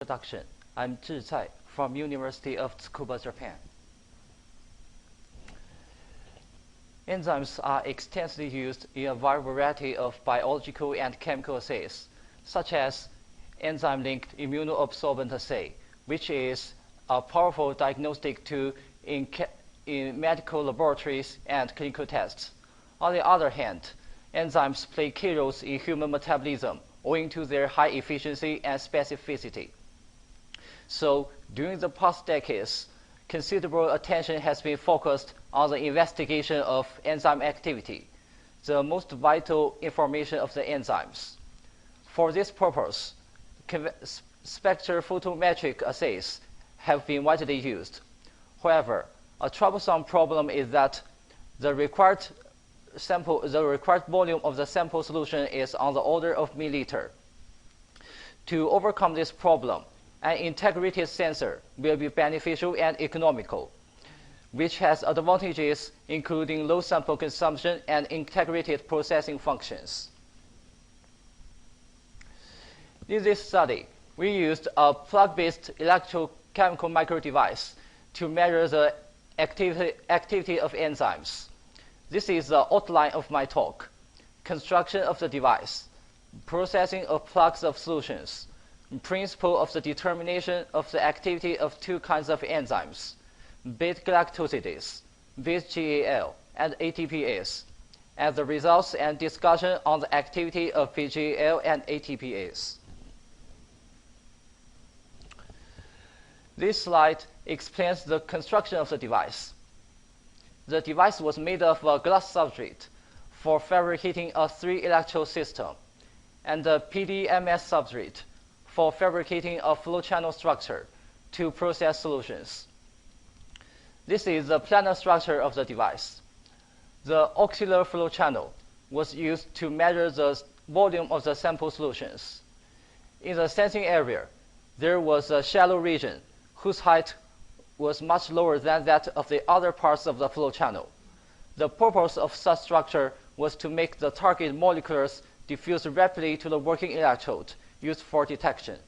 Introduction. I'm Zhi from University of Tsukuba, Japan. Enzymes are extensively used in a wide variety of biological and chemical assays, such as enzyme-linked immunoabsorbent assay, which is a powerful diagnostic tool in medical laboratories and clinical tests. On the other hand, enzymes play key roles in human metabolism owing to their high efficiency and specificity. So, during the past decades, considerable attention has been focused on the investigation of enzyme activity, the most vital information of the enzymes. For this purpose, spectrophotometric assays have been widely used. However, a troublesome problem is that the required volume of the sample solution is on the order of milliliter. To overcome this problem, an integrated sensor will be beneficial and economical, which has advantages including low sample consumption and integrated processing functions. In this study, we used a plug-based electrochemical microdevice to measure the activity of enzymes. This is the outline of my talk: construction of the device, processing of plugs of solutions, principle of the determination of the activity of two kinds of enzymes, ß-Galactosidase, ß-GAL, and ATPase, and the results and discussion on the activity of ß-GAL and ATPase. This slide explains the construction of the device. The device was made of a glass substrate for fabricating a 3-electrode system, and a PDMS substrate for fabricating a flow channel structure to process solutions. This is the planar structure of the device. The auxiliary flow channel was used to measure the volume of the sample solutions. In the sensing area, there was a shallow region whose height was much lower than that of the other parts of the flow channel. The purpose of such structure was to make the target molecules diffuse rapidly to the working electrode used for detection.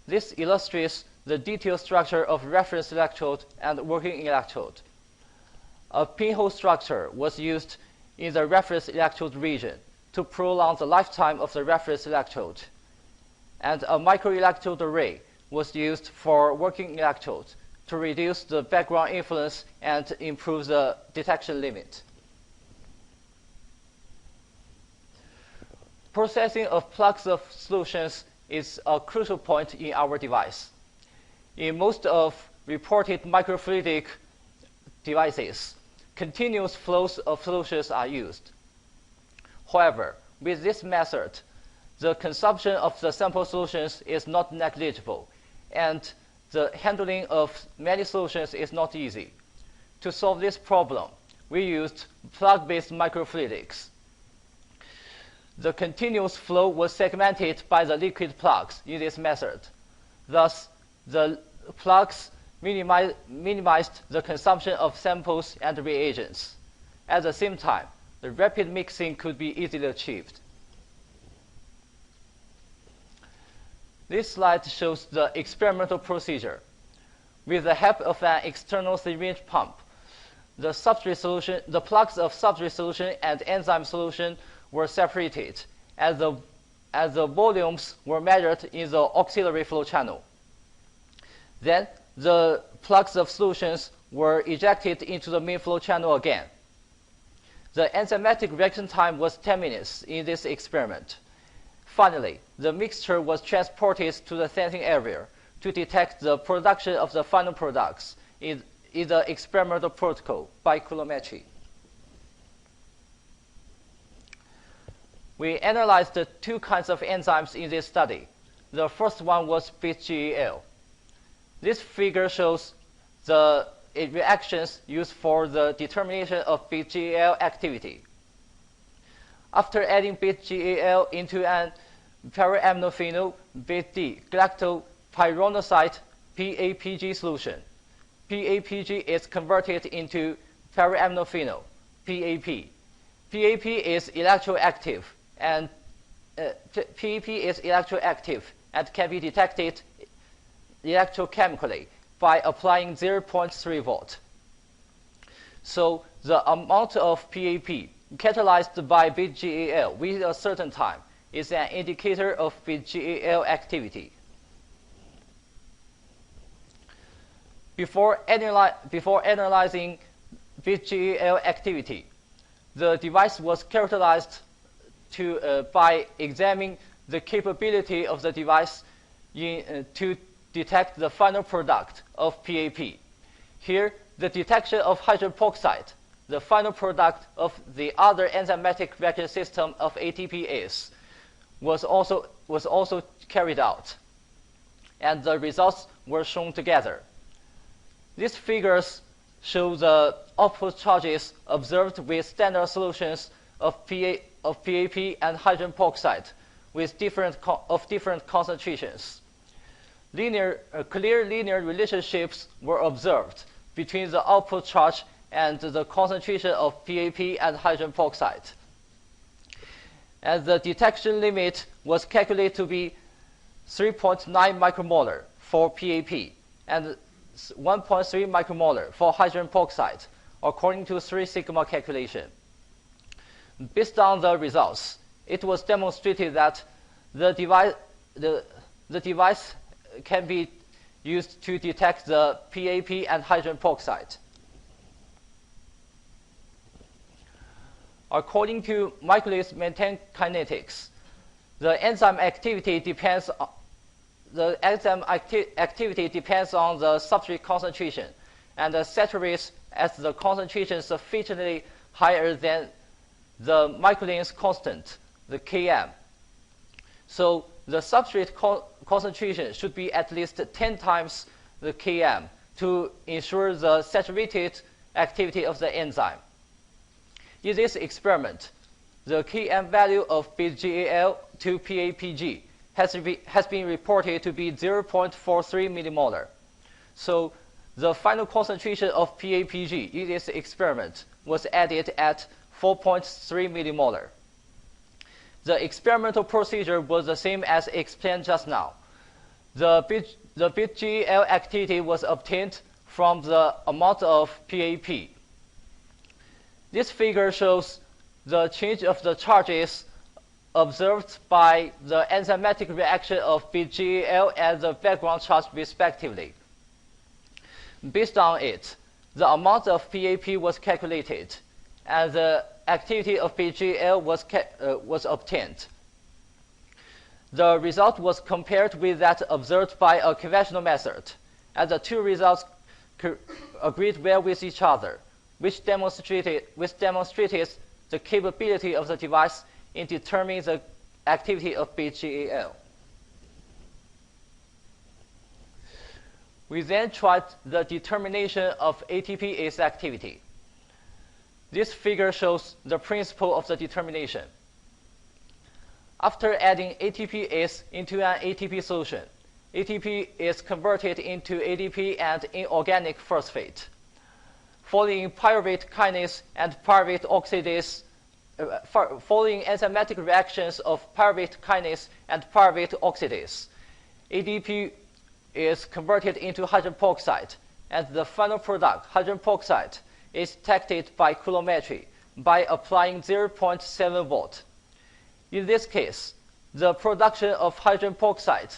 This illustrates the detailed structure of reference electrode and working electrode. A pinhole structure was used in the reference electrode region to prolong the lifetime of the reference electrode, and a microelectrode array was used for working electrode to reduce the background influence and improve the detection limit. Processing of plugs of solutions is a crucial point in our device. In most of reported microfluidic devices, continuous flows of solutions are used. However, with this method, the consumption of the sample solutions is not negligible, and the handling of many solutions is not easy. To solve this problem, we used plug-based microfluidics. The continuous flow was segmented by the liquid plugs in this method. Thus, the plugs minimized the consumption of samples and reagents. At the same time, the rapid mixing could be easily achieved. This slide shows the experimental procedure. With the help of an external syringe pump, the plugs of substrate solution and enzyme solution were separated as the volumes were measured in the auxiliary flow channel. Then the plugs of solutions were ejected into the main flow channel again. The enzymatic reaction time was 10 minutes in this experiment. Finally, the mixture was transported to the sensing area to detect the production of the final products in the experimental protocol by coulometry. We analyzed the two kinds of enzymes in this study. The first one was ß-GAL. This figure shows the reactions used for the determination of ß-GAL activity. After adding ß-GAL into an p-aminophenol ß-galactopyronoside PAPG solution, PAPG is converted into p-aminophenol PAP. PAP is electroactive and PEP is electroactive and can be detected electrochemically by applying 0.3 volt. So the amount of PAP catalyzed by beta-GAL within a certain time is an indicator of beta-GAL activity. Before analyzing beta-GAL activity, the device was characterized by examining the capability of the device to detect the final product of PAP. Here, the detection of hydrogen peroxide, the final product of the other enzymatic reaction system of ATPase, was also carried out, and the results were shown together. These figures show the output charges observed with standard solutions of PAP and hydrogen peroxide with different concentrations. Clear linear relationships were observed between the output charge and the concentration of PAP and hydrogen peroxide. And the detection limit was calculated to be 3.9 micromolar for PAP and 1.3 micromolar for hydrogen peroxide, according to 3 sigma calculation. Based on the results, it was demonstrated that the device can be used to detect the PAP and hydrogen peroxide. According to Michaelis Menten kinetics, the enzyme activity depends on the substrate concentration and saturates as the concentration sufficiently higher than the Michaelis constant, the Km. So the substrate concentration should be at least 10 times the Km to ensure the saturated activity of the enzyme. In this experiment, the Km value of beta-GAL to PAPG has been reported to be 0.43 millimolar. So the final concentration of PAPG in this experiment was added at 4.3 millimolar. The experimental procedure was the same as explained just now. The beta-GAL activity was obtained from the amount of PAP. This figure shows the change of the charges observed by the enzymatic reaction of beta-GAL and the background charge respectively. Based on it, the amount of PAP was calculated, and the activity of beta-GAL was obtained. The result was compared with that observed by a conventional method, and the two results agreed well with each other, which demonstrated the capability of the device in determining the activity of beta-GAL. We then tried the determination of ATPase activity. This figure shows the principle of the determination. After adding ATPase into an ATP solution, ATP is converted into ADP and inorganic phosphate. Following pyruvate kinase and pyruvate oxidase, following enzymatic reactions of pyruvate kinase and pyruvate oxidase, ADP is converted into hydrogen peroxide, and the final product, hydrogen peroxide, is detected by coulometry by applying 0.7 volt. In this case, the production of hydrogen peroxide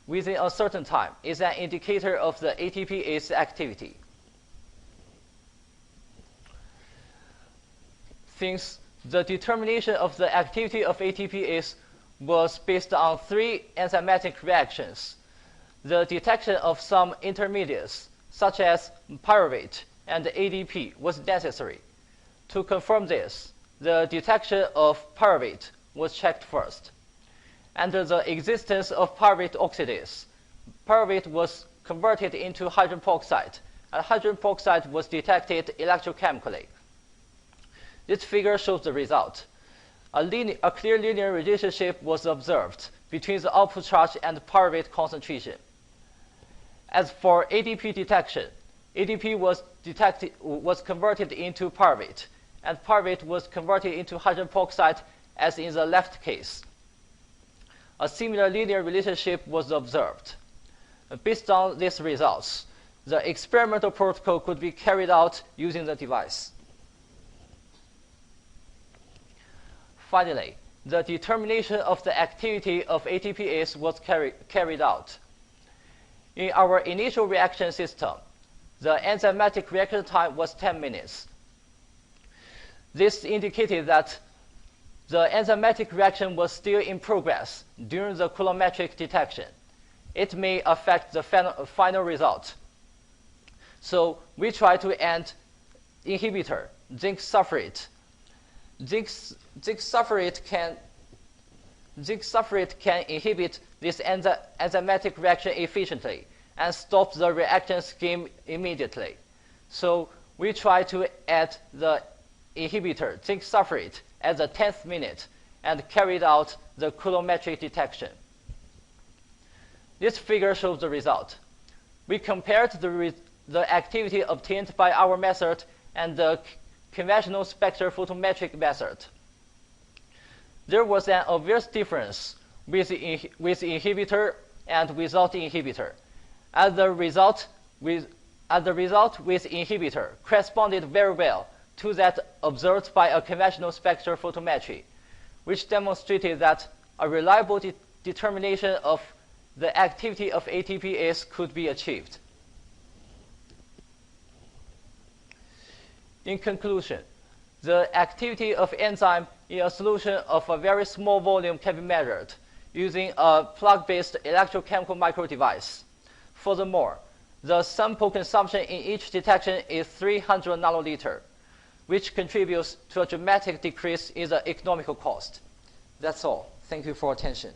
within a certain time is an indicator of the ATPase activity. Since the determination of the activity of ATPase was based on 3 enzymatic reactions, the detection of some intermediates, such as pyruvate and ADP, was necessary. To confirm this, the detection of pyruvate was checked first. Under the existence of pyruvate oxidase, pyruvate was converted into hydrogen peroxide, and hydrogen peroxide was detected electrochemically. This figure shows the result. A clear linear relationship was observed between the output charge and pyruvate concentration. As for ADP detection, ADP was converted into pyruvate, and pyruvate was converted into hydrogen peroxide, as in the left case. a similar linear relationship was observed. Based on these results, the experimental protocol could be carried out using the device. Finally, the determination of the activity of ATPase was carried out. In our initial reaction system, the enzymatic reaction time was 10 minutes. This indicated that the enzymatic reaction was still in progress during the coulometric detection. It may affect the final result. So we try to add inhibitor, zinc sulfurate. Zinc sulfurate can inhibit this enzymatic reaction efficiently and stop the reaction scheme immediately. So we try to add the inhibitor, zinc sulfurate, at the 10th minute and carried out the coulometric detection. This figure shows the result. We compared the activity obtained by our method and the conventional spectrophotometric method. There was an obvious difference with inhibitor and without inhibitor. As the result with inhibitor corresponded very well to that observed by a conventional spectrophotometry, which demonstrated that a reliable determination of the activity of ATPase could be achieved. In conclusion, the activity of enzyme in a solution of a very small volume can be measured using a plug-based electrochemical microdevice. Furthermore, the sample consumption in each detection is 300 nanoliter, which contributes to a dramatic decrease in the economical cost. That's all. Thank you for attention.